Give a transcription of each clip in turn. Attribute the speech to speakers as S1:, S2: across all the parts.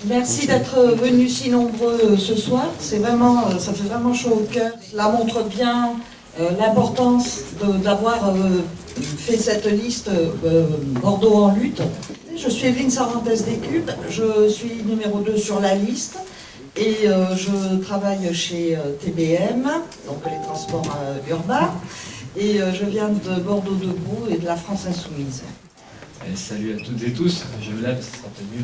S1: Merci d'être venus si nombreux ce soir. C'est vraiment, ça fait vraiment chaud au cœur. Cela montre bien l'importance d'avoir fait cette liste Bordeaux en lutte. Je suis Evelyne Sarantès-Descubes, je suis numéro 2 sur la liste et je travaille chez TBM, donc les transports urbains, et je viens de Bordeaux Debout et de la France Insoumise.
S2: Et salut à toutes et tous, je me lève, ça sera peut-être mieux.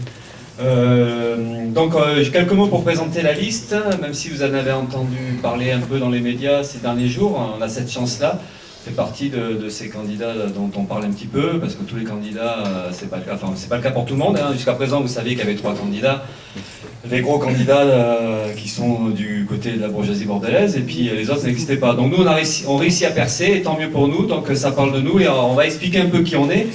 S2: Quelques mots pour présenter la liste, même si vous en avez entendu parler un peu dans les médias ces derniers jours, on a cette chance-là. Fait partie de ces candidats dont on parle un petit peu, parce que tous les candidats, c'est pas le cas, enfin c'est pas le cas pour tout le monde, hein. Jusqu'à présent vous saviez qu'il y avait 3 candidats, les gros candidats qui sont du côté de la bourgeoisie bordelaise, et puis les autres n'existaient pas. Donc nous on réussit à percer, et tant mieux pour nous, donc ça parle de nous, et on va expliquer un peu qui on est,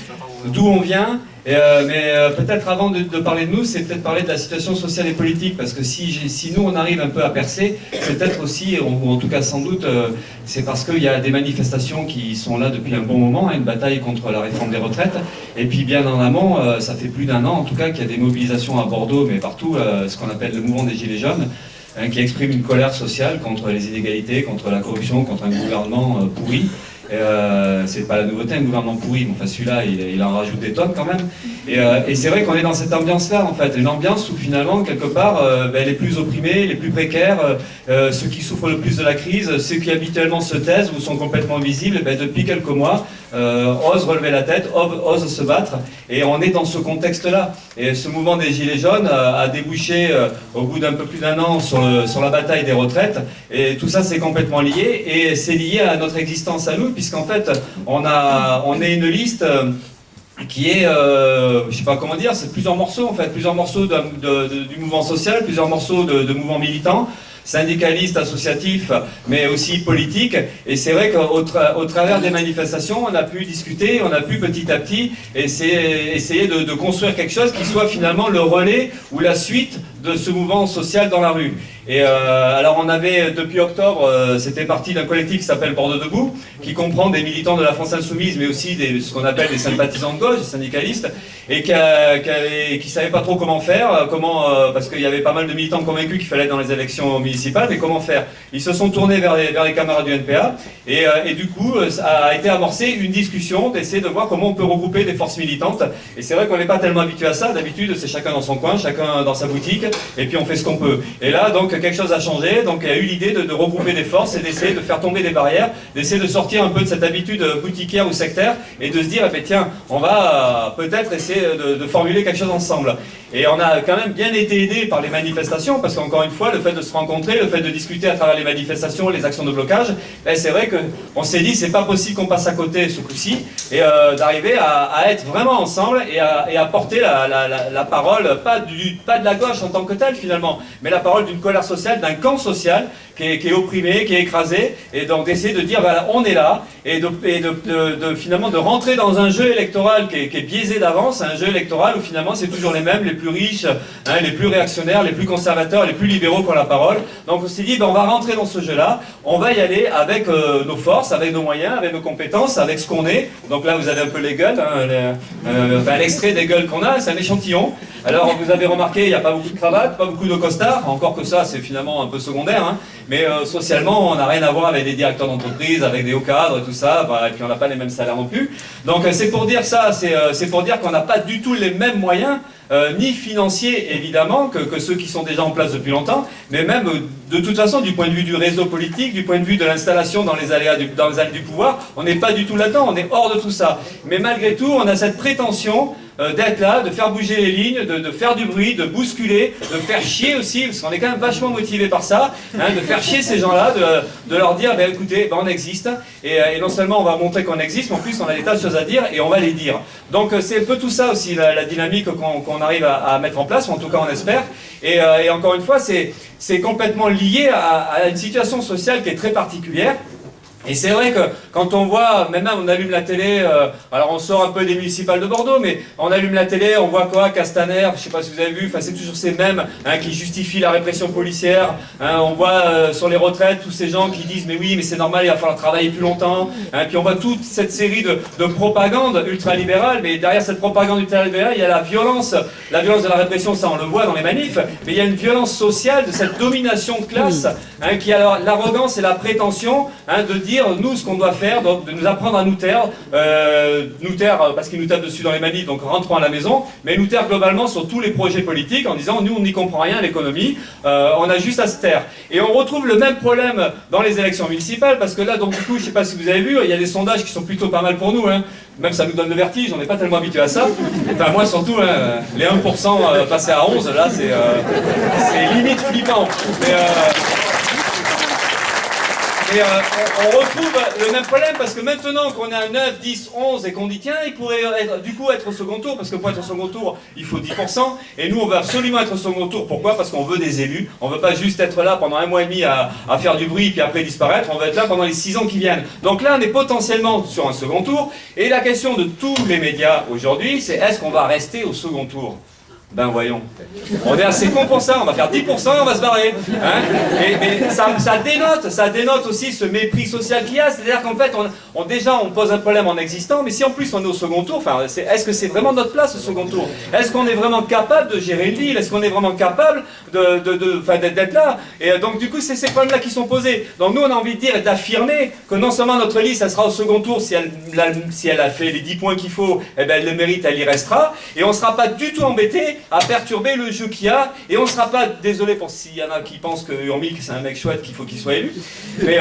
S2: d'où on vient. Mais peut-être avant de parler de nous, c'est peut-être parler de la situation sociale et politique, parce que si nous on arrive un peu à percer, c'est peut-être aussi, ou en tout cas sans doute, c'est parce qu'il y a des manifestations qui sont là depuis un bon moment, hein, une bataille contre la réforme des retraites, et puis bien en amont, ça fait plus d'1 an en tout cas qu'il y a des mobilisations à Bordeaux, mais partout, ce qu'on appelle le mouvement des Gilets jaunes, hein, qui exprime une colère sociale contre les inégalités, contre la corruption, contre un gouvernement pourri. C'est pas la nouveauté, un gouvernement pourri, mais enfin celui-là il en rajoute des tonnes quand même. Et c'est vrai qu'on est dans cette ambiance-là en fait, une ambiance où finalement quelque part les plus opprimés, les plus précaires, ceux qui souffrent le plus de la crise, ceux qui habituellement se taisent ou sont complètement visibles, depuis quelques mois osent relever la tête, osent se battre, et on est dans ce contexte-là. Et ce mouvement des Gilets jaunes a débouché au bout d'un peu plus d'1 an sur la bataille des retraites, et tout ça c'est complètement lié, et c'est lié à notre existence à nous, puisqu'en fait on est une liste qui est, je sais pas comment dire, c'est plusieurs morceaux en fait, plusieurs morceaux du mouvement social, plusieurs morceaux de mouvements militants, syndicalistes, associatifs, mais aussi politiques. Et c'est vrai qu'au travers des manifestations, on a pu discuter, on a pu petit à petit essayer de construire quelque chose qui soit finalement le relais ou la suite de ce mouvement social dans la rue. Et alors on avait, depuis octobre, c'était parti d'un collectif qui s'appelle Bordeaux Debout, qui comprend des militants de la France Insoumise, mais aussi ce qu'on appelle des sympathisants de gauche, des syndicalistes, et qui savaient pas trop comment faire, parce qu'il y avait pas mal de militants convaincus qu'il fallait être dans les élections municipales, mais comment faire. Ils se sont tournés vers les camarades du NPA, et du coup a été amorcée une discussion d'essayer de voir comment on peut regrouper des forces militantes. Et c'est vrai qu'on n'est pas tellement habitué à ça, d'habitude c'est chacun dans son coin, chacun dans sa boutique, et puis on fait ce qu'on peut. Et là donc quelque chose a changé, donc il y a eu l'idée de regrouper des forces et d'essayer de faire tomber des barrières, d'essayer de sortir un peu de cette habitude boutiquière ou sectaire, et de se dire, tiens, on va peut-être essayer de formuler quelque chose ensemble. Et on a quand même bien été aidé par les manifestations, parce qu'encore une fois, le fait de se rencontrer, le fait de discuter à travers les manifestations, les actions de blocage, c'est vrai qu'on s'est dit, c'est pas possible qu'on passe à côté ce coup-ci, et d'arriver à être vraiment ensemble et à porter la parole, pas de la gauche en tant que telle finalement, mais la parole d'une colère sociale, d'un camp social qui est opprimé, qui est écrasé, et donc d'essayer de dire, voilà, on est là, et finalement de rentrer dans un jeu électoral qui est biaisé d'avance, un jeu électoral où finalement c'est toujours les mêmes, les plus riches, hein, les plus réactionnaires, les plus conservateurs, les plus libéraux qui ont la parole. Donc on s'est dit, on va rentrer dans ce jeu-là, on va y aller avec nos forces, avec nos moyens, avec nos compétences, avec ce qu'on est. Donc là vous avez un peu les gueules, hein, l'extrait des gueules qu'on a, c'est un échantillon. Alors vous avez remarqué, il n'y a pas beaucoup de cravates, pas beaucoup de costards, encore que ça c'est finalement un peu secondaire, hein, mais socialement on n'a rien à voir avec des directeurs d'entreprise, avec des hauts cadres et tout ça, et puis on n'a pas les mêmes salaires non plus. Donc c'est pour dire ça, c'est pour dire qu'on n'a pas du tout les mêmes moyens, ni financiers évidemment que ceux qui sont déjà en place depuis longtemps, mais même de toute façon du point de vue du réseau politique, du point de vue de l'installation dans les allées du pouvoir, on n'est pas du tout là-dedans, on est hors de tout ça. Mais malgré tout, on a cette prétention d'être là, de faire bouger les lignes, de faire du bruit, de bousculer, de faire chier aussi, parce qu'on est quand même vachement motivé par ça, hein, de faire chier ces gens-là, de leur dire, écoutez, on existe, et non seulement on va montrer qu'on existe, mais en plus on a des tas de choses à dire, et on va les dire. Donc c'est un peu tout ça aussi, la dynamique qu'on arrive à mettre en place, ou en tout cas on espère, et encore une fois, c'est complètement lié à une situation sociale qui est très particulière, Et c'est vrai que quand on voit, maintenant on allume la télé, alors on sort un peu des municipales de Bordeaux, mais on allume la télé, on voit quoi, Castaner, je sais pas si vous avez vu, enfin c'est toujours ces mêmes qui justifient la répression policière, on voit sur les retraites tous ces gens qui disent mais oui mais c'est normal, il va falloir travailler plus longtemps, puis on voit toute cette série de propagande ultralibérale, mais derrière cette propagande ultralibérale il y a la violence de la répression, ça on le voit dans les manifs, mais il y a une violence sociale de cette domination de classe qui a l'arrogance et la prétention de dire nous ce qu'on doit faire, donc de nous apprendre à nous taire parce qu'ils nous tapent dessus dans les manifs, donc rentrons à la maison, mais nous taire globalement sur tous les projets politiques en disant nous on n'y comprend rien à l'économie, on a juste à se taire. Et on retrouve le même problème dans les élections municipales, parce que là donc du coup je sais pas si vous avez vu, il y a des sondages qui sont plutôt pas mal pour nous, même ça nous donne le vertige, on n'est pas tellement habitué à ça, enfin moi surtout, les 1% passés à 11, là c'est limite flippant. Et on retrouve le même problème parce que maintenant qu'on est à 9, 10, 11 et qu'on dit tiens, il pourrait du coup être au second tour, parce que pour être au second tour, il faut 10%, et nous on veut absolument être au second tour. Pourquoi? Parce qu'on veut des élus, on veut pas juste être là pendant 1 mois et demi à faire du bruit puis après disparaître, on veut être là pendant les 6 ans qui viennent. Donc là on est potentiellement sur un second tour, et la question de tous les médias aujourd'hui, c'est est-ce qu'on va rester au second tour? Ben voyons, on est assez con pour ça, on va faire 10%, on va se barrer. Mais ça dénote aussi ce mépris social qu'il y a, c'est-à-dire qu'en fait, déjà on pose un problème en existant, mais si en plus on est au second tour, est-ce que c'est vraiment notre place au second tour? Est-ce qu'on est vraiment capable de gérer une ville? Est-ce qu'on est vraiment capable d'être là? Et donc du coup, c'est ces problèmes-là qui sont posés. Donc nous, on a envie de dire et d'affirmer que non seulement notre liste, elle sera au second tour si elle a fait les 10 points qu'il faut, eh ben, elle le mérite, elle y restera, et on ne sera pas du tout embêté à perturber le jeu qu'il y a, et on ne sera pas, désolé pour s'il y en a qui pensent que Urmic c'est un mec chouette qu'il faut qu'il soit élu, mais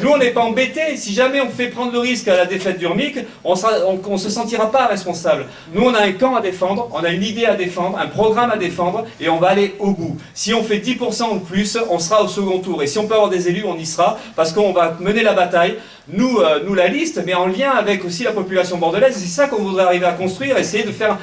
S2: nous on n'est pas embêtés, si jamais on fait prendre le risque à la défaite d'Urmic, on se sentira pas responsable. Nous on a un camp à défendre, on a une idée à défendre, un programme à défendre, et on va aller au bout. Si on fait 10% ou plus, on sera au second tour, et si on peut avoir des élus, on y sera, parce qu'on va mener la bataille, nous la liste, mais en lien avec aussi la population bordelaise, c'est ça qu'on voudrait arriver à construire, essayer de faire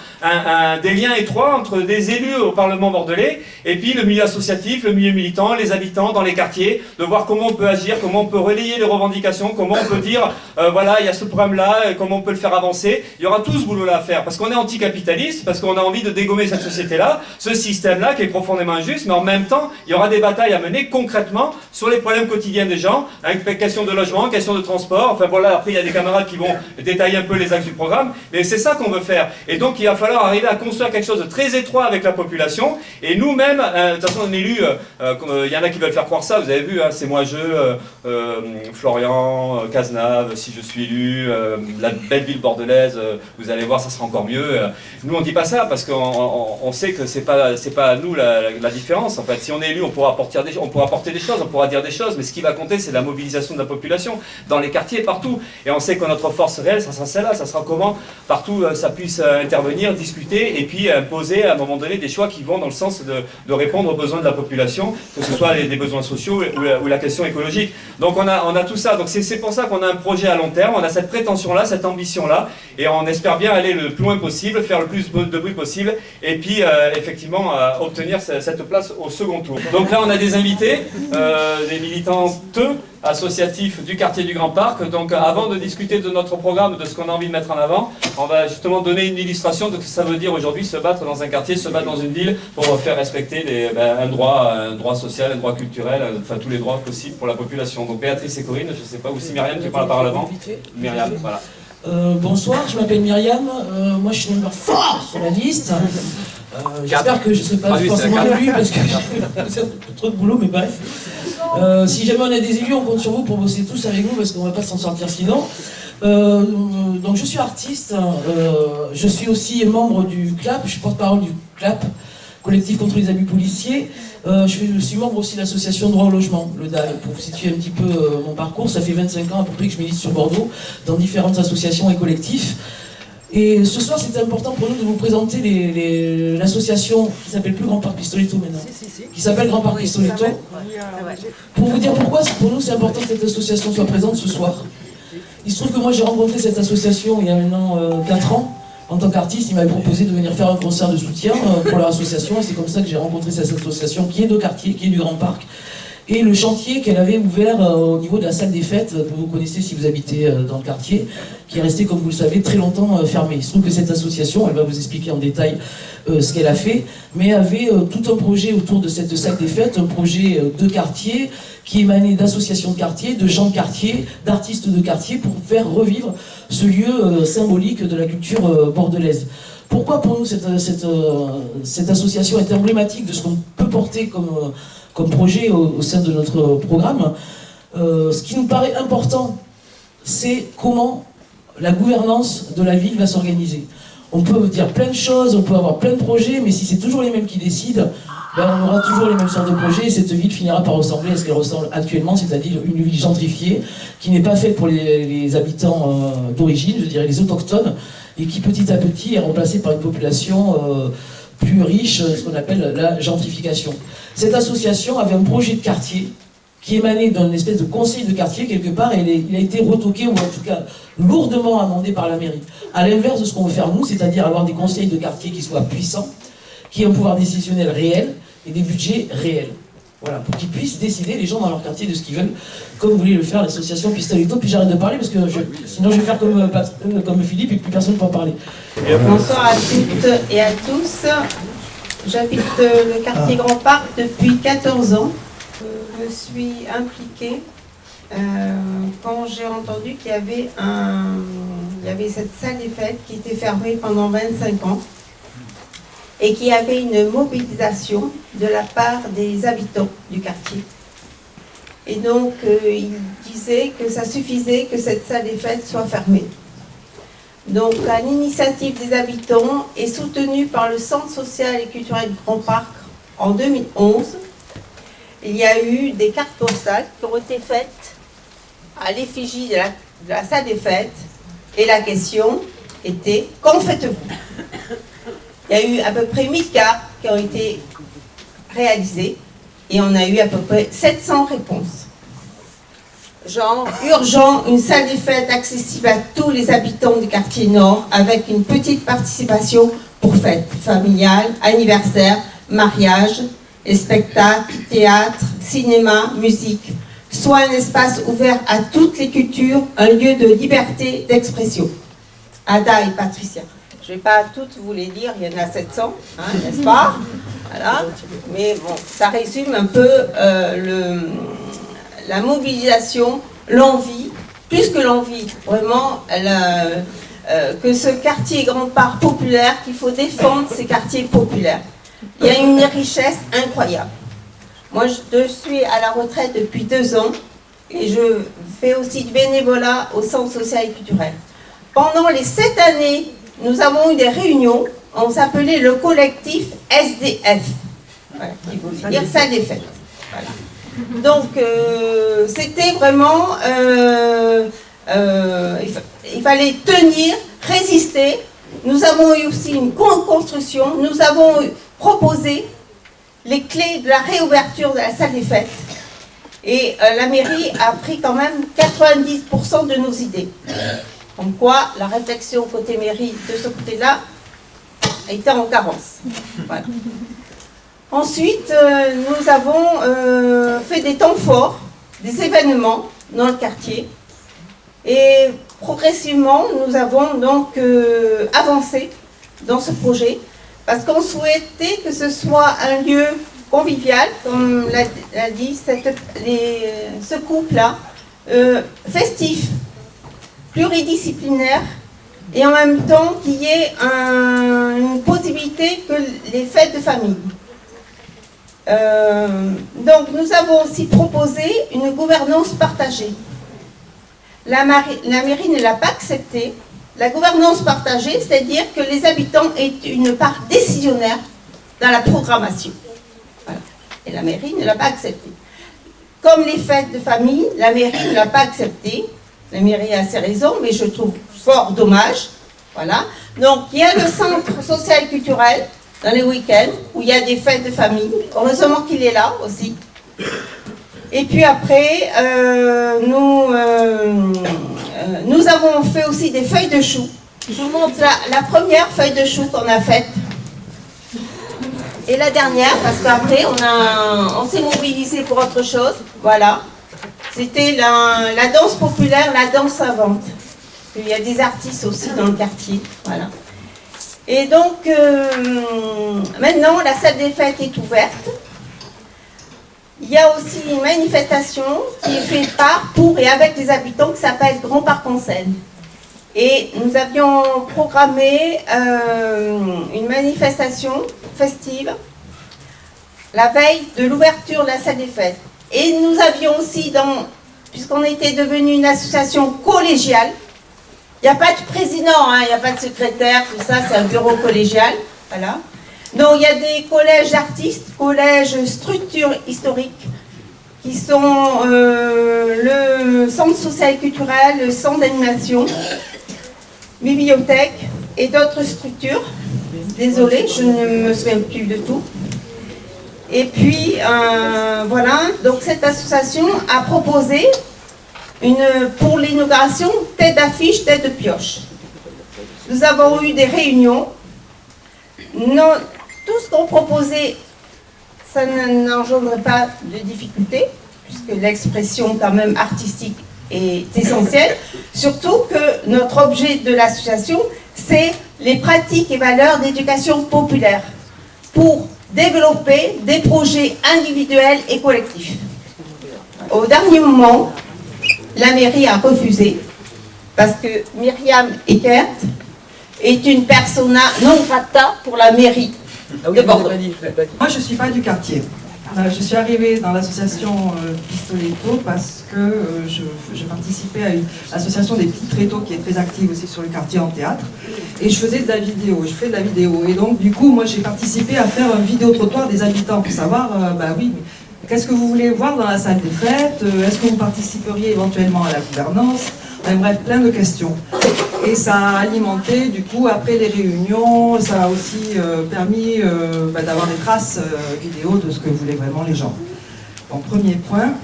S2: des liens étroits entre des élus au Parlement bordelais, et puis le milieu associatif, le milieu militant, les habitants dans les quartiers, de voir comment on peut agir, comment on peut relayer les revendications, comment on peut dire, voilà, il y a ce problème-là, comment on peut le faire avancer. Il y aura tout ce boulot-là à faire, parce qu'on est anticapitaliste, parce qu'on a envie de dégommer cette société-là, ce système-là qui est profondément injuste, mais en même temps, il y aura des batailles à mener concrètement sur les problèmes quotidiens des gens, avec question de logement, question de transport, enfin voilà, après il y a des camarades qui vont détailler un peu les axes du programme, mais c'est ça qu'on veut faire. Et donc il va falloir arriver à construire quelque chose de très étroit avec la population, et nous-mêmes, de toute façon on est élus, il y en a qui veulent faire croire ça, vous avez vu, c'est moi Florian, Cazenave, si je suis élu, la belle ville bordelaise, vous allez voir, ça sera encore mieux. Nous on dit pas ça, parce qu'on sait que c'est pas à nous la différence, en fait. Si on est élu, on pourra apporter des choses, on pourra dire des choses, mais ce qui va compter, c'est la mobilisation de la population, dans les quartiers, partout. Et on sait que notre force réelle, ça sera celle-là, ça sera comment, partout, ça puisse intervenir, discuter, et puis imposer à un moment donné des choix qui vont dans le sens de répondre aux besoins de la population, que ce soit des besoins sociaux ou la question écologique. Donc on a tout ça. Donc c'est pour ça qu'on a un projet à long terme, on a cette prétention-là, cette ambition-là, et on espère bien aller le plus loin possible, faire le plus de bruit possible, et puis effectivement obtenir cette place au second tour. Donc là on a des invités, des militantes associatifs du quartier du Grand Parc. Donc avant de discuter de notre programme, de ce qu'on a envie de mettre en avant, on va justement donner une illustration de ce que ça veut dire aujourd'hui se battre dans un quartier, se battre dans une ville pour faire respecter un droit social, un droit culturel, enfin tous les droits possibles pour la population. Donc Béatrice et Corinne, je ne sais pas, ou si Myriam, tu prends la parole avant. Myriam, voilà.
S3: Bonsoir, je m'appelle Myriam, moi je suis numéro fort sur la liste. J'espère que je ne serai pas forcément élu parce que j'ai trop de boulot, mais bref. Si jamais on a des élus, on compte sur vous pour bosser tous avec nous parce qu'on ne va pas s'en sortir sinon. Donc je suis artiste, je suis aussi membre du CLAP, je suis porte-parole du CLAP, Collectif contre les abus policiers. Je suis membre aussi de l'association Droit au logement, le DAL. Pour vous situer un petit peu mon parcours, ça fait 25 ans à peu près que je milite sur Bordeaux, dans différentes associations et collectifs. Et ce soir, c'était important pour nous de vous présenter l'association qui s'appelle plus Grand Parc Pistoletto maintenant, qui s'appelle Grand Parc Pistoletto. Pour vous dire pourquoi, pour nous, c'est important que cette association soit présente ce soir. Il se trouve que moi, j'ai rencontré cette association il y a maintenant 4 ans. En tant qu'artiste, il m'avait proposé de venir faire un concert de soutien pour leur association. Et c'est comme ça que j'ai rencontré cette association qui est de quartier, qui est du Grand Parc. et le chantier qu'elle avait ouvert au niveau de la salle des fêtes, que vous connaissez si vous habitez dans le quartier, qui est resté, comme vous le savez, très longtemps fermé. Il se trouve que cette association, elle va vous expliquer en détail ce qu'elle a fait, mais avait tout un projet autour de cette salle des fêtes, un projet de quartier qui émanait d'associations de quartier, de gens de quartier, d'artistes de quartier, pour faire revivre ce lieu symbolique de la culture bordelaise. Pourquoi pour nous cette association est emblématique de ce qu'on peut porter comme projet au sein de notre programme? Ce qui nous paraît important, c'est comment la gouvernance de la ville va s'organiser. On peut dire plein de choses, on peut avoir plein de projets, mais si c'est toujours les mêmes qui décident, ben on aura toujours les mêmes sortes de projets et cette ville finira par ressembler à ce qu'elle ressemble actuellement, c'est-à-dire une ville gentrifiée, qui n'est pas faite pour les habitants d'origine, je dirais les autochtones, et qui petit à petit est remplacée par une population plus riche, ce qu'on appelle la gentrification. Cette association avait un projet de quartier qui émanait d'un espèce de conseil de quartier quelque part, et il a été retoqué, ou en tout cas lourdement amendé par la mairie. À l'inverse de ce qu'on veut faire nous, c'est-à-dire avoir des conseils de quartier qui soient puissants, qui aient un pouvoir décisionnel réel et des budgets réels. Voilà, pour qu'ils puissent décider, les gens dans leur quartier, de ce qu'ils veulent, comme voulait le faire l'association Pistolito. Puis j'arrête de parler parce que sinon je vais faire comme Philippe et plus personne ne peut en parler.
S4: Bonsoir à toutes et à tous. J'habite le quartier Grand Parc depuis 14 ans. Je me suis impliquée quand j'ai entendu qu'il y avait cette salle des fêtes qui était fermée pendant 25 ans et qu'il y avait une mobilisation de la part des habitants du quartier. Et donc, il disait que ça suffisait que cette salle des fêtes soit fermée. Donc, à l'initiative des habitants et soutenue par le Centre social et culturel Grand Parc en 2011, il y a eu des cartes postales qui ont été faites à l'effigie de la salle des fêtes. Et la question était, qu'en faites-vous? Il y a eu à peu près 1000 cartes qui ont été réalisées et on a eu à peu près 700 réponses. Genre, urgent, une salle des fêtes accessible à tous les habitants du quartier Nord avec une petite participation pour fêtes familiales, anniversaires, mariages, et spectacles, théâtre, cinéma, musique. Soit un espace ouvert à toutes les cultures, un lieu de liberté d'expression. Ada et Patricia. Je ne vais pas toutes vous les dire, il y en a 700, hein, n'est-ce pas? Voilà. Mais bon, ça résume un peu la mobilisation, l'envie, plus que l'envie, vraiment, que ce quartier Grand Parc populaire, qu'il faut défendre ces quartiers populaires. Il y a une richesse incroyable. Moi, je suis à la retraite depuis 2 ans et je fais aussi du bénévolat au Centre social et culturel. Pendant les 7 années, nous avons eu des réunions, on s'appelait le collectif SDF, voilà, qui veut dire salle des fêtes. Voilà. Donc, c'était vraiment, il fallait tenir, résister. Nous avons eu aussi une construction, nous avons proposé les clés de la réouverture de la salle des fêtes. Et la mairie a pris quand même 90% de nos idées. Comme quoi, la réflexion côté mairie de ce côté-là a été en carence. Voilà. Ensuite, nous avons fait des temps forts, des événements dans le quartier. Et progressivement, nous avons donc avancé dans ce projet parce qu'on souhaitait que ce soit un lieu convivial, comme l'a dit ce couple-là, festif, pluridisciplinaire, et en même temps qu'il y ait une possibilité que les fêtes de famille. Donc nous avons aussi proposé une gouvernance partagée. La mairie ne l'a pas accepté. La gouvernance partagée, c'est-à-dire que les habitants aient une part décisionnaire dans la programmation. Voilà. Et la mairie ne l'a pas accepté. Comme les fêtes de famille, la mairie ne l'a pas accepté. La mairie a ses raisons, mais je trouve fort dommage. Voilà. Donc, il y a le centre social et culturel dans les week-ends où il y a des fêtes de famille. Heureusement qu'il est là aussi. Et puis après, nous avons fait aussi des feuilles de chou. Je vous montre la première feuille de chou qu'on a faite. Et la dernière, parce qu'après, on s'est mobilisé pour autre chose. Voilà. C'était la danse populaire, la danse savante. Il y a des artistes aussi dans le quartier. Voilà. Et donc, maintenant, la salle des fêtes est ouverte. Il y a aussi une manifestation qui est faite par, pour et avec les habitants qui s'appelle Grand Parc en Seine. Et nous avions programmé une manifestation festive la veille de l'ouverture de la salle des fêtes. Et nous avions aussi, puisqu'on était devenu une association collégiale, il n'y a pas de président, il n'y a pas de secrétaire, tout ça, c'est un bureau collégial. Voilà. Donc il y a des collèges d'artistes, collèges structures historiques, qui sont le centre social et culturel, le centre d'animation, bibliothèque et d'autres structures. Désolée, je ne me souviens plus de tout. Et puis, voilà, donc cette association a proposé pour l'inauguration, tête d'affiche, tête de pioche. Nous avons eu des réunions. Non, tout ce qu'on proposait, ça n'engendrait pas de difficultés, puisque l'expression quand même artistique est essentielle. Surtout que notre objet de l'association, c'est les pratiques et valeurs d'éducation populaire pour développer des projets individuels et collectifs. Au dernier moment, la mairie a refusé parce que Myriam Eckert est une persona non grata pour la mairie de Bordeaux.
S5: Moi, je ne suis pas du quartier. Je suis arrivée dans l'association Pistoletto parce que je participais à une association des petits tréteaux qui est très active aussi sur le quartier en théâtre. Et je faisais de la vidéo, je fais de la vidéo. Et donc, du coup, moi, j'ai participé à faire un vidéo-trottoir des habitants pour savoir, oui, qu'est-ce que vous voulez voir dans la salle des fêtes? Est-ce que vous participeriez éventuellement à la gouvernance? Bref, plein de questions. Et ça a alimenté, du coup, après les réunions, ça a aussi permis d'avoir des traces vidéo de ce que voulaient vraiment les gens. Bon, premier point.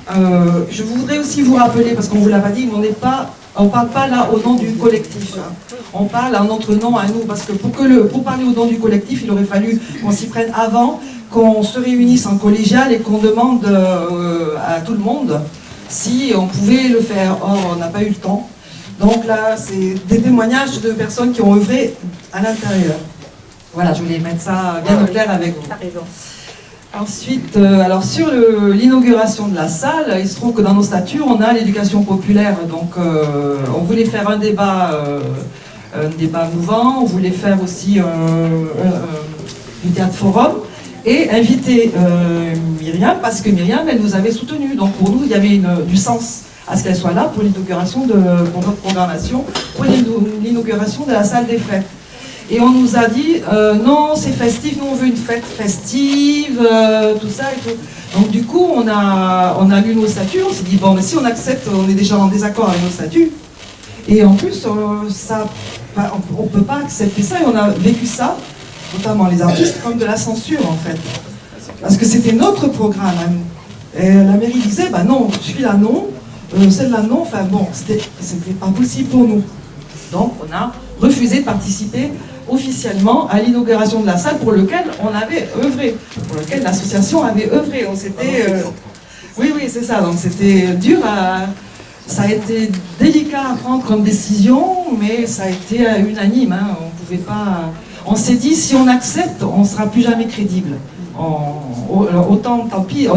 S5: Je voudrais aussi vous rappeler, parce qu'on ne vous l'a pas dit, mais on ne parle pas là au nom du collectif. On parle en notre nom à nous, parce que pour parler au nom du collectif, il aurait fallu qu'on s'y prenne avant, qu'on se réunisse en collégial et qu'on demande à tout le monde si on pouvait le faire. Or, on n'a pas eu le temps. Donc là, c'est des témoignages de personnes qui ont œuvré à l'intérieur. Voilà, je voulais mettre ça bien au clair avec vous. Ensuite, alors sur l'inauguration de la salle, il se trouve que dans nos statuts, on a l'éducation populaire. Donc, on voulait faire un débat mouvant, on voulait faire aussi du théâtre forum et inviter Myriam, parce que Myriam, elle nous avait soutenus. Donc pour nous, il y avait du sens à ce qu'elle soit là pour l'inauguration pour notre programmation, pour l'inauguration de la salle des fêtes. Et on nous a dit, non, c'est festif, nous on veut une fête festive, tout ça et tout. Donc du coup, on a lu nos statuts, on s'est dit, bon, mais si on accepte, on est déjà en désaccord avec nos statuts. Et en plus, on ne peut pas accepter ça, et on a vécu ça, notamment les artistes, comme de la censure en fait. Parce que c'était notre programme à nous. Et la mairie disait, bah non, celui-là non, celle-là non, enfin bon, c'était pas possible pour nous. Donc on a refusé de participer officiellement à l'inauguration de la salle pour laquelle on avait œuvré, pour laquelle l'association avait œuvré. Donc c'était... oui, c'est ça, donc c'était dur ça a été délicat à prendre comme décision, mais ça a été unanime, hein. On pouvait pas... On s'est dit, si on accepte, on ne sera plus jamais crédible. Autant, tant pis.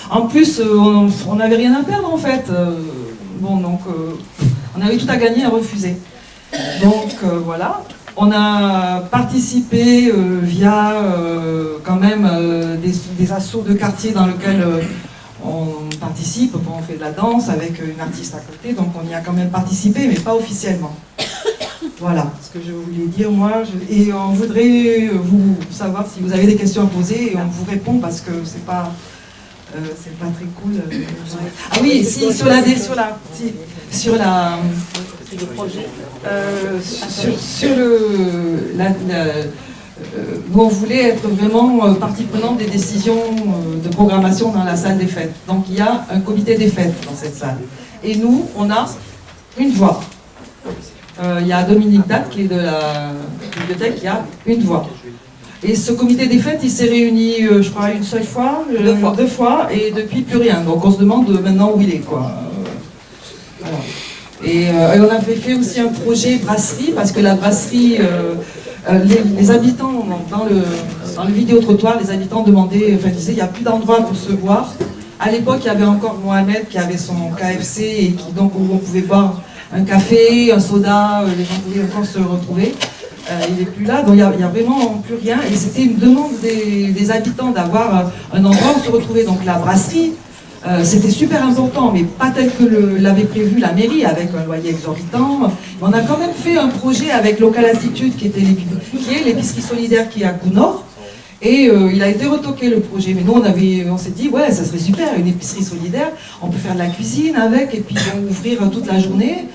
S5: En plus, on n'avait rien à perdre, en fait. Bon, donc, on avait tout à gagner à refuser. Donc, voilà. On a participé via, quand même, des assos de quartier dans lesquels on participe. On fait de la danse avec une artiste à côté. Donc, on y a quand même participé, mais pas officiellement. Voilà ce que je voulais dire moi. Et on voudrait vous savoir si vous avez des questions à poser et on vous répond parce que c'est pas très cool. Ah oui, si sur où on voulait être vraiment partie prenante des décisions de programmation dans la salle des fêtes. Donc il y a un comité des fêtes dans cette salle. Et nous, on a une voix. Il y a Dominique Datt qui est de la bibliothèque qui a une voix. Et ce comité des fêtes, il s'est réuni, je crois, une seule fois, deux fois, et depuis plus rien. Donc on se demande maintenant où il est, quoi. Voilà. Et on avait fait aussi un projet brasserie, parce que la brasserie, les habitants, dans le vidéo-trottoir, les habitants demandaient, enfin disaient, il n'y a plus d'endroit pour se boire. À l'époque, il y avait encore Mohamed qui avait son KFC, et donc où on pouvait boire un café, un soda, les gens pouvaient encore se retrouver. Il n'est plus là, donc il n'y a vraiment plus rien. Et c'était une demande des habitants d'avoir un endroit où se retrouver. Donc la brasserie, c'était super important, mais pas tel que l'avait prévu la mairie, avec un loyer exorbitant. Mais on a quand même fait un projet avec Local Attitude, qui est l'épicerie solidaire qui est à Counor. Et il a été retoqué le projet. Mais nous, on s'est dit, ouais, ça serait super, une épicerie solidaire. On peut faire de la cuisine avec, et puis ouvrir toute la journée.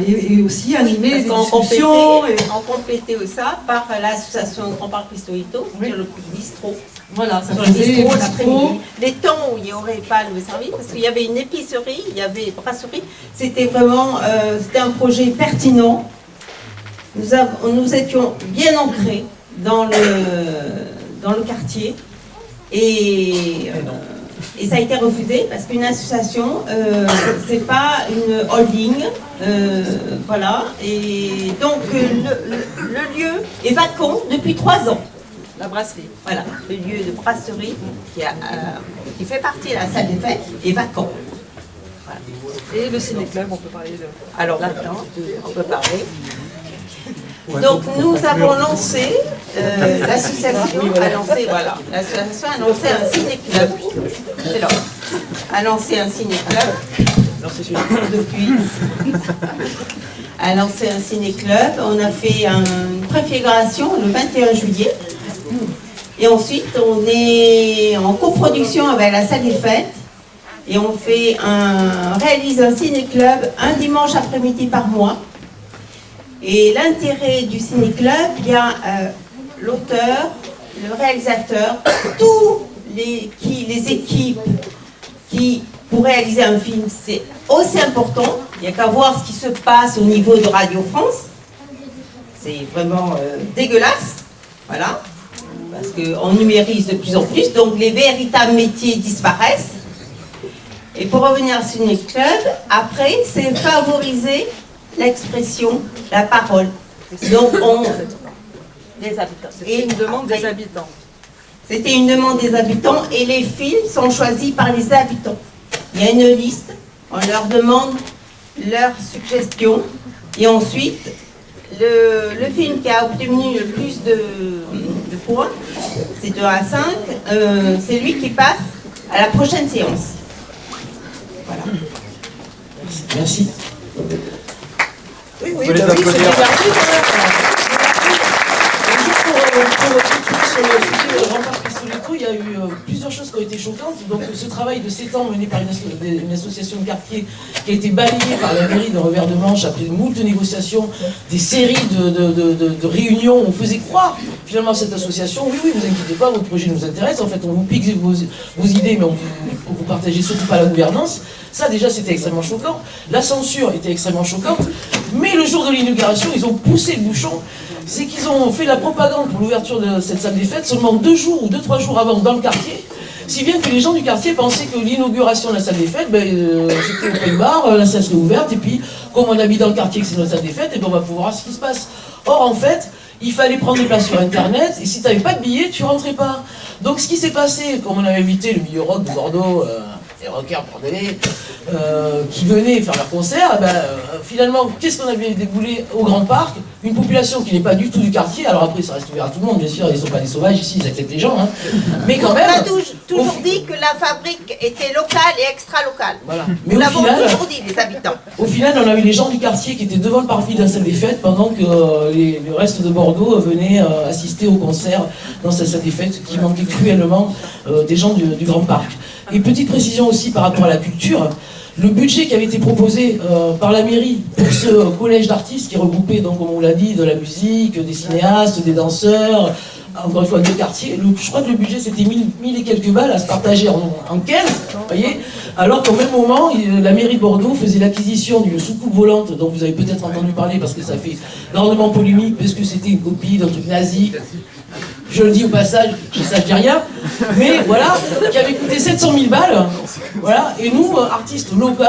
S5: Et aussi animer des discussions.
S4: On complétait ça par l'association Grand Parc Pistolito, c'est-à-dire le bistrot.
S5: Voilà, ça
S4: faisait
S5: bistrot.
S4: Les temps où il n'y aurait pas le service, parce qu'il y avait une épicerie, il y avait une brasserie, c'était vraiment c'était un projet pertinent. Nous étions bien ancrés dans le quartier et ça a été refusé parce qu'une association, c'est pas une holding, voilà. Et donc le lieu est vacant depuis 3 ans. La brasserie. Voilà, le lieu de brasserie qui fait partie de la salle des fêtes est vacant. Voilà.
S6: Et le ciné-club, on peut parler de...
S4: Alors là-dedans, on peut parler. Donc nous avons lancé, l'association a lancé un ciné-club. C'est là. A lancé un ciné-club depuis. A lancé un ciné-club. On a fait une préfiguration le 21 juillet. Et ensuite, on est en coproduction avec la salle des fêtes. Et on réalise un ciné-club un dimanche après-midi par mois. Et l'intérêt du ciné-club, il y a l'auteur, le réalisateur, tous les équipes pour réaliser un film, c'est aussi important. Il n'y a qu'à voir ce qui se passe au niveau de Radio France. C'est vraiment dégueulasse, voilà, parce qu'on numérise de plus en plus, donc les véritables métiers disparaissent. Et pour revenir au ciné-club, après, c'est favoriser l'expression, la parole. Donc des habitants.
S6: C'était une demande des habitants.
S4: C'était une demande des habitants et les films sont choisis par les habitants. Il y a une liste, on leur demande leurs suggestions et ensuite le film qui a obtenu le plus de points, c'est de 1 à 5, c'est lui qui passe à la prochaine séance. Voilà.
S3: Merci.
S6: Oui,
S7: les applaudir.
S3: Sur le sujet Grand Parc Pistolito, il y a eu plusieurs choses qui ont été choquantes. Donc ce travail de 7 ans mené par une association de quartier qui a été balayée par la mairie de Revers de Manche après moult négociations, des séries de réunions où on faisait croire finalement à cette association, oui, vous inquiétez pas, votre projet nous intéresse, en fait on vous pique vos idées mais vous partagez surtout pas la gouvernance. Ça déjà c'était extrêmement choquant. La censure était extrêmement choquante. Mais le jour de l'inauguration, ils ont poussé le bouchon. C'est qu'ils ont fait la propagande pour l'ouverture de cette salle des fêtes seulement 2 jours ou 2-3 jours avant dans le quartier. Si bien que les gens du quartier pensaient que l'inauguration de la salle des fêtes, c'était open bar, la salle serait ouverte, et puis comme on habite dans le quartier que c'est notre salle des fêtes, et on va pouvoir voir ce qui se passe. Or en fait, il fallait prendre des places sur internet, et si tu n'avais pas de billet, tu rentrais pas. Donc ce qui s'est passé, comme on avait invité le milieu rock de Bordeaux, les rockers bordelais, qui venaient faire leur concert, finalement, qu'est-ce qu'on avait déboulé au Grand Parc? Une population qui n'est pas du tout du quartier, alors après ça reste ouvert à tout le monde, bien sûr, ils ne sont pas des sauvages ici, ils acceptent les gens, hein. Mais quand même...
S4: On a toujours dit que la fabrique était locale et extra-locale.
S3: Voilà.
S4: Nous l'avons toujours dit, les habitants.
S3: Au final, on avait les gens du quartier qui étaient devant le parvis de la salle des fêtes, pendant que le reste de Bordeaux venait assister au concert dans cette salle des fêtes, qui manquait cruellement des gens du Grand Parc. Et petite précision aussi par rapport à la culture, le budget qui avait été proposé par la mairie pour ce collège d'artistes qui regroupait, donc, comme on l'a dit, de la musique, des cinéastes, des danseurs, encore une fois, deux quartiers, je crois que le budget c'était 1000 et quelques balles à se partager en 15, vous voyez, alors qu'au même moment, la mairie de Bordeaux faisait l'acquisition d'une soucoupe volante, dont vous avez peut-être entendu parler parce que ça fait grandement polémique, parce que c'était une copie d'un truc nazi. je le dis au passage, ça je dis rien, mais voilà, qui avait coûté 700 000 balles, voilà, et nous, artistes locaux,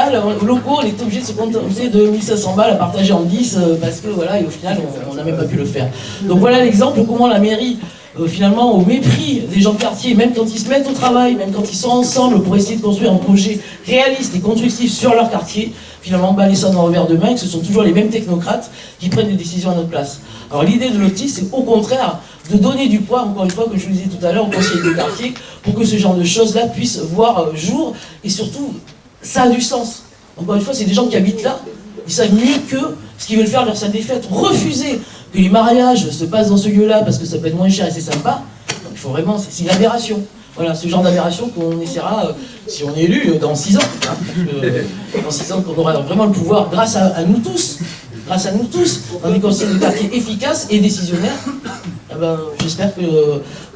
S3: on était obligés de se contenter de 1500 balles à partager en 10, parce que voilà, et au final, on n'a même pas pu le faire. Donc voilà l'exemple de comment la mairie, finalement, au mépris des gens de quartier, même quand ils se mettent au travail, même quand ils sont ensemble pour essayer de construire un projet réaliste et constructif sur leur quartier, finalement, balayer ça dans le revers de main, que ce sont toujours les mêmes technocrates qui prennent des décisions à notre place. Alors l'idée de l'OTIS, c'est au contraire de donner du poids, encore une fois, comme je le disais tout à l'heure, aux conseillers de quartier, pour que ce genre de choses-là puissent voir jour, et surtout, ça a du sens. Encore une fois, c'est des gens qui habitent là, ils savent mieux que ce qu'ils veulent faire leur salle des fêtes, refuser que les mariages se passent dans ce lieu-là parce que ça peut être moins cher et c'est sympa. Donc, il faut vraiment, c'est une aberration. Voilà, ce genre d'aberration qu'on essaiera, si on est élu, dans 6 ans. Dans 6 ans, qu'on aura vraiment le pouvoir, grâce à nous tous, dans des conseils de quartier efficaces et décisionnaires. Eh ben, j'espère que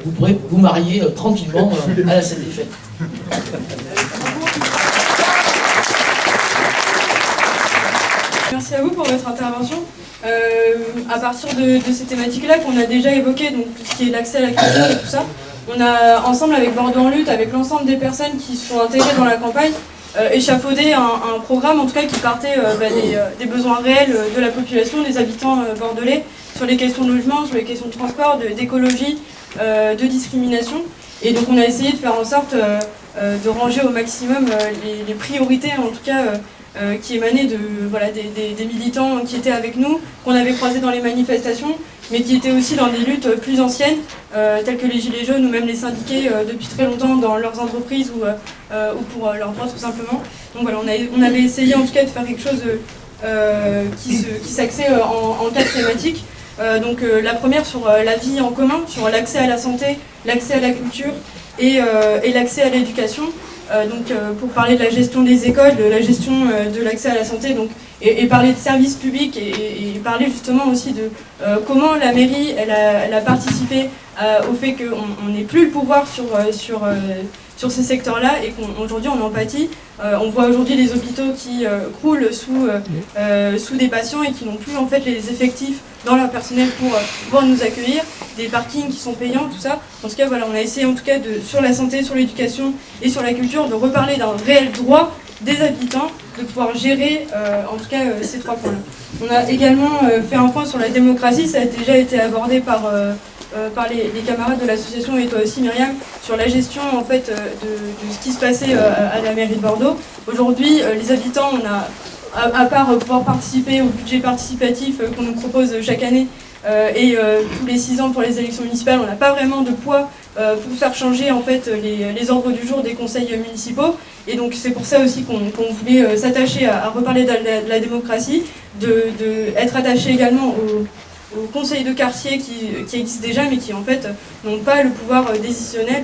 S3: vous pourrez vous marier tranquillement à la salle des fêtes.
S7: Merci à vous pour votre intervention. À partir de ces thématiques-là qu'on a déjà évoquées, donc tout ce qui est l'accès à la culture et tout ça, on a ensemble avec Bordeaux en lutte, avec l'ensemble des personnes qui sont intégrées dans la campagne, échafaudé un programme en tout cas qui partait des besoins réels de la population, des habitants bordelais, sur les questions de logement, sur les questions de transport, d'écologie, de discrimination. Et donc on a essayé de faire en sorte de ranger au maximum les priorités en tout cas qui émanaient des militants qui étaient avec nous, qu'on avait croisés dans les manifestations, mais qui étaient aussi dans des luttes plus anciennes, telles que les Gilets jaunes ou même les syndiqués depuis très longtemps dans leurs entreprises ou pour leurs droits tout simplement. Donc voilà, on avait essayé en tout cas de faire quelque chose qui s'axait en 4 thématiques. Donc la première sur la vie en commun, sur l'accès à la santé, l'accès à la culture et l'accès à l'éducation. Pour parler de la gestion des écoles, de la gestion de l'accès à la santé, et parler de services publics et parler justement aussi de comment la mairie elle a participé au fait qu'on n'ait plus le pouvoir sur ces secteurs-là et qu'aujourd'hui on en pâtit. On voit aujourd'hui les hôpitaux qui croulent sous des patients et qui n'ont plus en fait les effectifs dans leur personnel pour pouvoir nous accueillir, des parkings qui sont payants, tout ça. En tout cas, voilà, on a essayé en tout cas sur la santé, sur l'éducation et sur la culture de reparler d'un réel droit des habitants de pouvoir gérer en tout cas ces 3 points-là. On a également fait un point sur la démocratie, ça a déjà été abordé par les camarades de l'association et toi aussi Myriam, sur la gestion en fait de ce qui se passait à la mairie de Bordeaux. Aujourd'hui, les habitants, on a, à part pouvoir participer au budget participatif qu'on nous propose chaque année tous les 6 ans pour les élections municipales, on n'a pas vraiment de poids pour faire changer en fait les ordres du jour des conseils municipaux. Et donc c'est pour ça aussi qu'on voulait s'attacher à reparler de la démocratie, être attaché également aux conseils de quartier qui existent déjà mais qui en fait n'ont pas le pouvoir décisionnel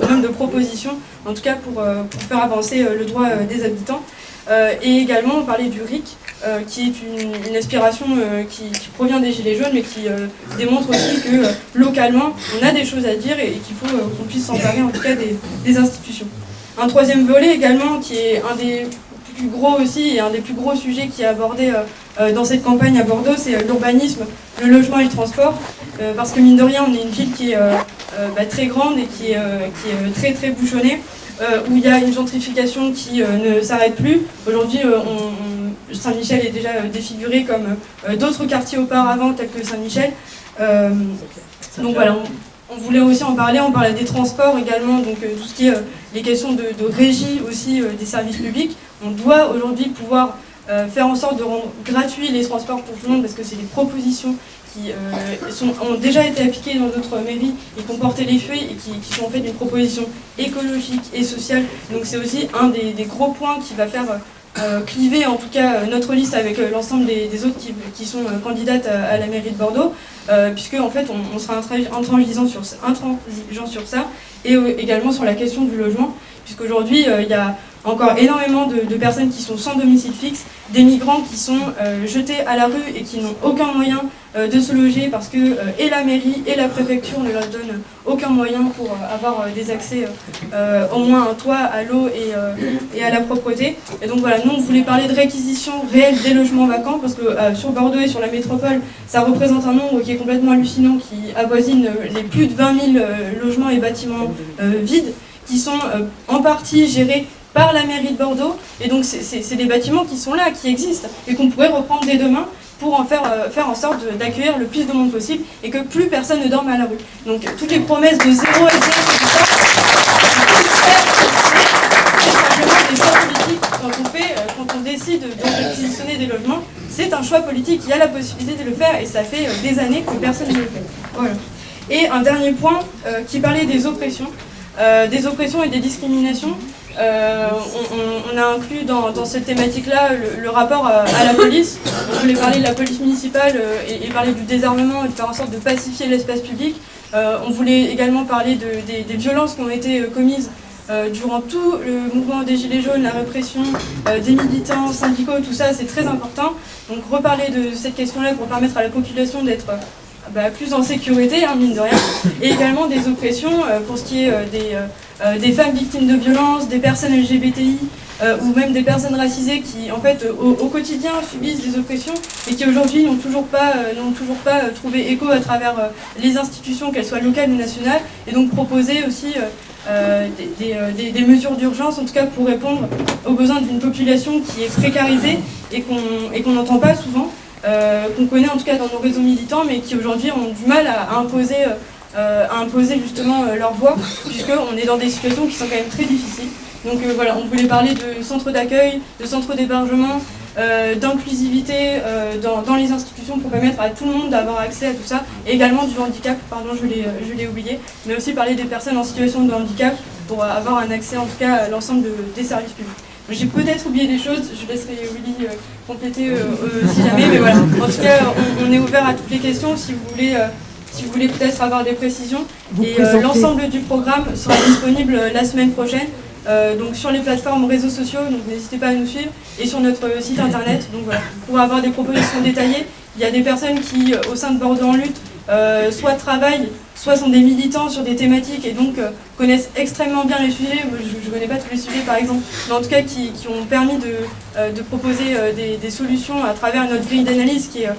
S7: ou même de proposition, en tout cas pour faire avancer le droit des habitants. Et également on parlait du RIC, qui est une aspiration qui provient des Gilets jaunes mais qui démontre aussi que localement on a des choses à dire et qu'il faut qu'on puisse s'emparer en tout cas des institutions. Un 3e volet également qui est un des plus gros aussi et un des plus gros sujets qui est abordé dans cette campagne à Bordeaux, c'est l'urbanisme, le logement et le transport, parce que mine de rien on est une ville qui est très grande et qui est très très bouchonnée, où il y a une gentrification qui ne s'arrête plus. Aujourd'hui Saint-Michel est déjà défiguré comme d'autres quartiers auparavant tels que Saint-Michel. Donc voilà, on voulait aussi en parler, on parlait des transports également, donc tout ce qui est les questions de régie aussi des services publics. On doit aujourd'hui pouvoir faire en sorte de rendre gratuits les transports pour tout le monde parce que c'est des propositions qui ont déjà été appliquées dans d'autres mairies et qui ont porté les fruits et qui sont en fait une proposition écologique et sociale. Donc c'est aussi un des gros points qui va faire cliver en tout cas notre liste avec l'ensemble des autres qui sont candidates à la mairie de Bordeaux, puisque en fait on sera intransigeant sur ça et également sur la question du logement, puisqu'aujourd'hui il y a encore énormément de personnes qui sont sans domicile fixe, des migrants qui sont jetés à la rue et qui n'ont aucun moyen de se loger parce que et la mairie et la préfecture ne leur donnent aucun moyen pour avoir des accès au moins un toit, à l'eau et à la propreté. Et donc voilà, nous on voulait parler de réquisition réelle des logements vacants parce que sur Bordeaux et sur la métropole, ça représente un nombre qui est complètement hallucinant, qui avoisine les plus de 20 000 logements et bâtiments vides, qui sont en partie gérés par la mairie de Bordeaux, et donc c'est des bâtiments qui sont là, qui existent, et qu'on pourrait reprendre dès demain pour en faire en sorte d'accueillir le plus de monde possible, et que plus personne ne dorme à la rue. Donc toutes les promesses de zéro SDF et tout ça, c'est simplement des choix politiques. Quand on décide de réquisitionner des logements, c'est un choix politique, il y a la possibilité de le faire, et ça fait des années que personne ne le fait. Voilà. Et un dernier point qui parlait des oppressions et des discriminations. On a inclus dans cette thématique-là le rapport à la police. On voulait parler de la police municipale et parler du désarmement et de faire en sorte de pacifier l'espace public. On voulait également parler des violences qui ont été commises durant tout le mouvement des Gilets jaunes, la répression des militants syndicaux, tout ça, c'est très important. Donc reparler de cette question-là pour permettre à la population d'être plus en sécurité, mine de rien, et également des oppressions pour ce qui est des femmes victimes de violences, des personnes LGBTI ou même des personnes racisées qui en fait au quotidien subissent des oppressions et qui aujourd'hui n'ont toujours pas trouvé écho à travers les institutions, qu'elles soient locales ou nationales, et donc proposer aussi des mesures d'urgence, en tout cas pour répondre aux besoins d'une population qui est précarisée et qu'on n'entend pas souvent. Qu'on connaît en tout cas dans nos réseaux militants, mais qui aujourd'hui ont du mal à imposer justement leur voix, puisqu'on est dans des situations qui sont quand même très difficiles. Donc voilà, on voulait parler de centres d'accueil, de centres d'hébergement, d'inclusivité dans les institutions pour permettre à tout le monde d'avoir accès à tout ça, et également du handicap, pardon, je l'ai oublié, mais aussi parler des personnes en situation de handicap pour avoir un accès en tout cas à l'ensemble des services publics. J'ai peut-être oublié des choses, je laisserai Willy compléter si jamais, mais voilà. En tout cas, on est ouvert à toutes les questions si vous voulez peut-être avoir des précisions. Et l'ensemble du programme sera disponible la semaine prochaine, donc sur les plateformes réseaux sociaux, donc n'hésitez pas à nous suivre, et sur notre site internet. Donc voilà, pour avoir des propositions détaillées. Il y a des personnes qui, au sein de Bordeaux en lutte, soit travaillent, soit sont des militants sur des thématiques et donc connaissent extrêmement bien les sujets. Moi, je ne connais pas tous les sujets par exemple, mais en tout cas qui ont permis de proposer des solutions à travers notre grille d'analyse qui est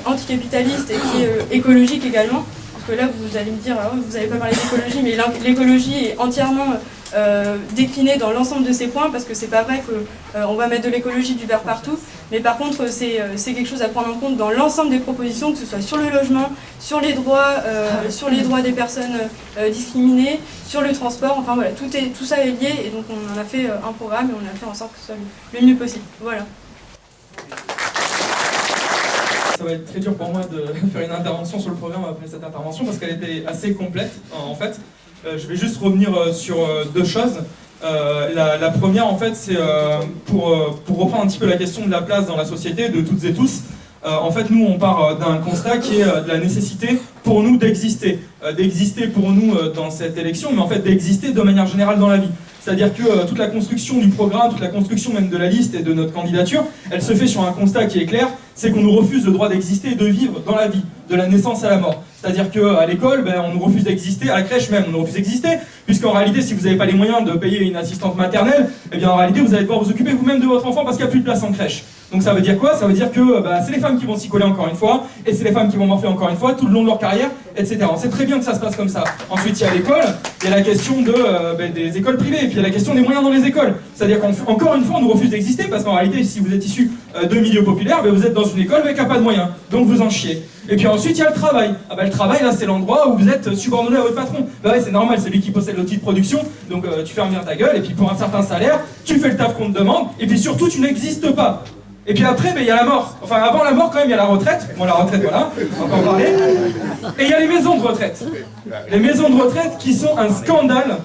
S7: anticapitaliste et qui est écologique également. Parce que là, vous allez me dire, ah, vous n'avez pas parlé d'écologie, mais l'écologie est entièrement déclinée dans l'ensemble de ces points, parce que c'est pas vrai qu'on va mettre de l'écologie du vert partout, mais par contre c'est quelque chose à prendre en compte dans l'ensemble des propositions, que ce soit sur le logement, sur les droits des personnes discriminées, sur le transport, enfin voilà, tout ça est lié, et donc on en a fait un programme et on a fait en sorte que ce soit le mieux possible. Voilà.
S8: Ça va être très dur pour moi de faire une intervention sur le programme après cette intervention parce qu'elle était assez complète en fait. Je vais juste revenir sur deux choses. La première en fait c'est pour reprendre un petit peu la question de la place dans la société de toutes et tous. En fait nous on part d'un constat qui est de la nécessité pour nous d'exister. D'exister pour nous dans cette élection, mais en fait d'exister de manière générale dans la vie. C'est-à-dire que toute la construction du programme, toute la construction même de la liste et de notre candidature, elle se fait sur un constat qui est clair, c'est qu'on nous refuse le droit d'exister et de vivre dans la vie, de la naissance à la mort. C'est-à-dire qu'à l'école, on nous refuse d'exister, à la crèche même, on nous refuse d'exister, puisqu'en réalité, si vous n'avez pas les moyens de payer une assistante maternelle, eh bien en réalité, vous allez devoir vous occuper vous-même de votre enfant parce qu'il n'y a plus de place en crèche. Donc ça veut dire quoi? Ça veut dire que c'est les femmes qui vont s'y coller encore une fois, et c'est les femmes qui vont morfler encore une fois, tout le long de leur carrière, etc. On sait très bien que ça se passe comme ça. Ensuite, il y a l'école, il y a la question des écoles privées, et puis il y a la question des moyens dans les écoles. C'est-à-dire qu'encore une fois, on nous refuse d'exister, parce qu'en réalité, si vous êtes issu de milieux populaires, vous êtes dans une école mais qui n'a pas de moyens, donc vous en chiez. Et puis ensuite, il y a le travail. Le travail, là, c'est l'endroit où vous êtes subordonné à votre patron. Ouais, c'est normal, c'est lui qui possède l'outil de production, donc tu fermes bien ta gueule, et puis pour un certain salaire, tu fais le taf qu'on te demande, et puis surtout, tu n'existes pas. Et puis après, il y a la mort. Enfin, avant la mort, quand même, il y a la retraite. Bon, la retraite, voilà, on va en parler. Et il y a les maisons de retraite. Les maisons de retraite qui sont un scandale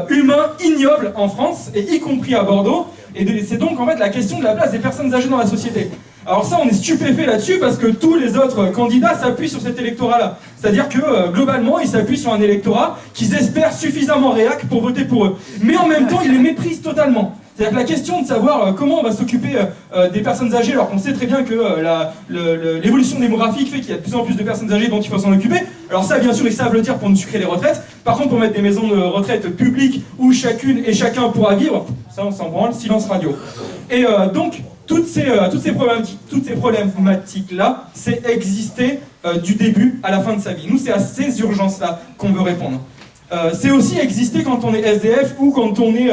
S8: humain ignoble en France, et y compris à Bordeaux. Et c'est donc en fait la question de la place des personnes âgées dans la société. Alors ça, on est stupéfait là-dessus parce que tous les autres candidats s'appuient sur cet électorat-là. C'est-à-dire que globalement, ils s'appuient sur un électorat qu'ils espèrent suffisamment réac pour voter pour eux. Mais en même temps, ils les méprisent totalement. C'est-à-dire que la question de savoir comment on va s'occuper des personnes âgées, alors qu'on sait très bien que l'évolution démographique fait qu'il y a de plus en plus de personnes âgées dont il faut s'en occuper. Alors ça, bien sûr, ils savent le dire pour nous sucrer les retraites. Par contre, pour mettre des maisons de retraite publiques où chacune et chacun pourra vivre, ça on s'en branle, silence radio. Et donc, toutes ces problématiques-là, c'est exister du début à la fin de sa vie. Nous, c'est à ces urgences-là qu'on veut répondre. C'est aussi exister quand on est SDF ou quand on est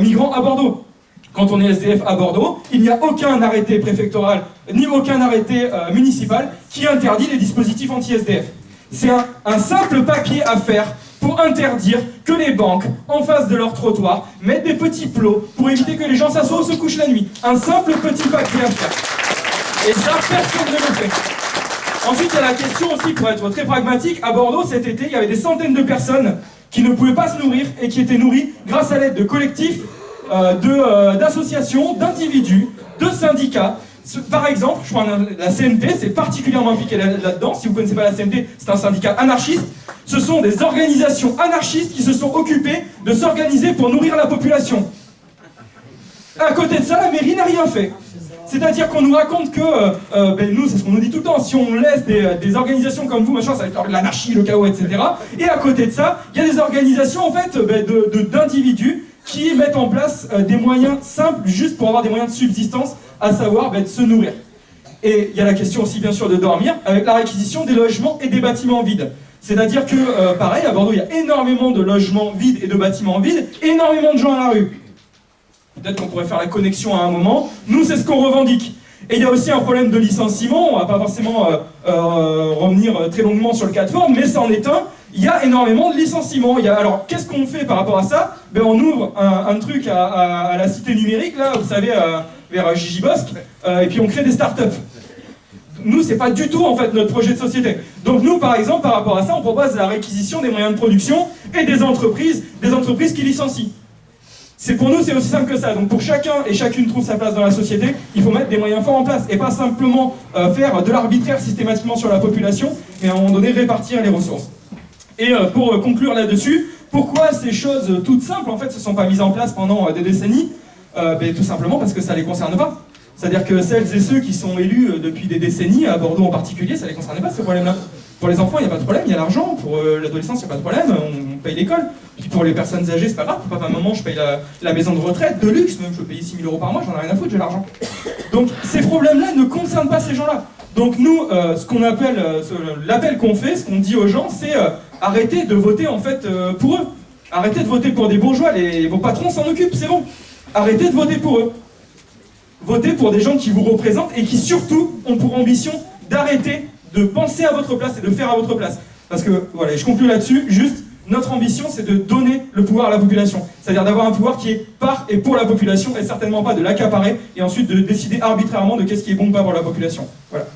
S8: migrant à Bordeaux. Quand on est SDF à Bordeaux, il n'y a aucun arrêté préfectoral ni aucun arrêté municipal qui interdit les dispositifs anti-SDF. C'est un simple papier à faire pour interdire que les banques, en face de leur trottoir, mettent des petits plots pour éviter que les gens s'assoient ou se couchent la nuit. Un simple petit papier à faire. Et ça, personne ne le fait. Ensuite, il y a la question aussi, pour être très pragmatique, à Bordeaux cet été, il y avait des centaines de personnes qui ne pouvaient pas se nourrir et qui étaient nourries grâce à l'aide de collectifs, d'associations, d'individus, de syndicats. Par exemple, je crois que la CNT c'est particulièrement impliquée là-dedans. Si vous ne connaissez pas la CNT, c'est un syndicat anarchiste. Ce sont des organisations anarchistes qui se sont occupées de s'organiser pour nourrir la population. À côté de ça, la mairie n'a rien fait. C'est-à-dire qu'on nous raconte que, nous, c'est ce qu'on nous dit tout le temps, si on laisse des organisations comme vous, machin, ça va être l'anarchie, le chaos, etc. Et à côté de ça, il y a des organisations, en fait, d'individus qui mettent en place des moyens simples, juste pour avoir des moyens de subsistance, à savoir de se nourrir. Et il y a la question aussi, bien sûr, de dormir, avec la réquisition des logements et des bâtiments vides. C'est-à-dire que, pareil, à Bordeaux, il y a énormément de logements vides et de bâtiments vides, énormément de gens à la rue. Peut-être qu'on pourrait faire la connexion à un moment. Nous, c'est ce qu'on revendique. Et il y a aussi un problème de licenciement. On ne va pas forcément revenir très longuement sur le cas de forme, mais c'en est un. Il y a énormément de licenciements. Alors, qu'est-ce qu'on fait par rapport à ça? On ouvre un truc à la cité numérique, là, vous savez, vers Gigi Bosque, et puis on crée des startups. Nous, c'est pas du tout, en fait, notre projet de société. Donc nous, par exemple, par rapport à ça, on propose la réquisition des moyens de production et des entreprises qui licencient. Pour nous, c'est aussi simple que ça. Donc pour chacun et chacune trouve sa place dans la société, il faut mettre des moyens forts en place et pas simplement faire de l'arbitraire systématiquement sur la population, mais à un moment donné répartir les ressources. Et pour conclure là-dessus, pourquoi ces choses toutes simples en fait se sont pas mises en place pendant des décennies? Tout simplement parce que ça les concerne pas. C'est-à-dire que celles et ceux qui sont élus depuis des décennies, à Bordeaux en particulier, ça les concerne pas ce problème-là. Pour les enfants, il n'y a pas de problème, il y a l'argent. Pour l'adolescence, il n'y a pas de problème, on paye l'école. Puis pour les personnes âgées, c'est pas grave. Pour papa, maman, je paye la maison de retraite de luxe, même je peux payer 6 000 € par mois, j'en ai rien à foutre, j'ai l'argent. Donc ces problèmes-là ne concernent pas ces gens-là. Donc nous, ce qu'on appelle, l'appel qu'on fait, ce qu'on dit aux gens, c'est arrêtez de voter en fait pour eux. Arrêtez de voter pour des bourgeois, vos patrons s'en occupent, c'est bon. Arrêtez de voter pour eux. Votez pour des gens qui vous représentent et qui surtout ont pour ambition d'arrêter de penser à votre place et de faire à votre place. Parce que, voilà, je conclue là-dessus, juste, notre ambition c'est de donner le pouvoir à la population. C'est-à-dire d'avoir un pouvoir qui est par et pour la population et certainement pas de l'accaparer et ensuite de décider arbitrairement de qu'est-ce qui est bon ou pas pour la population. Voilà.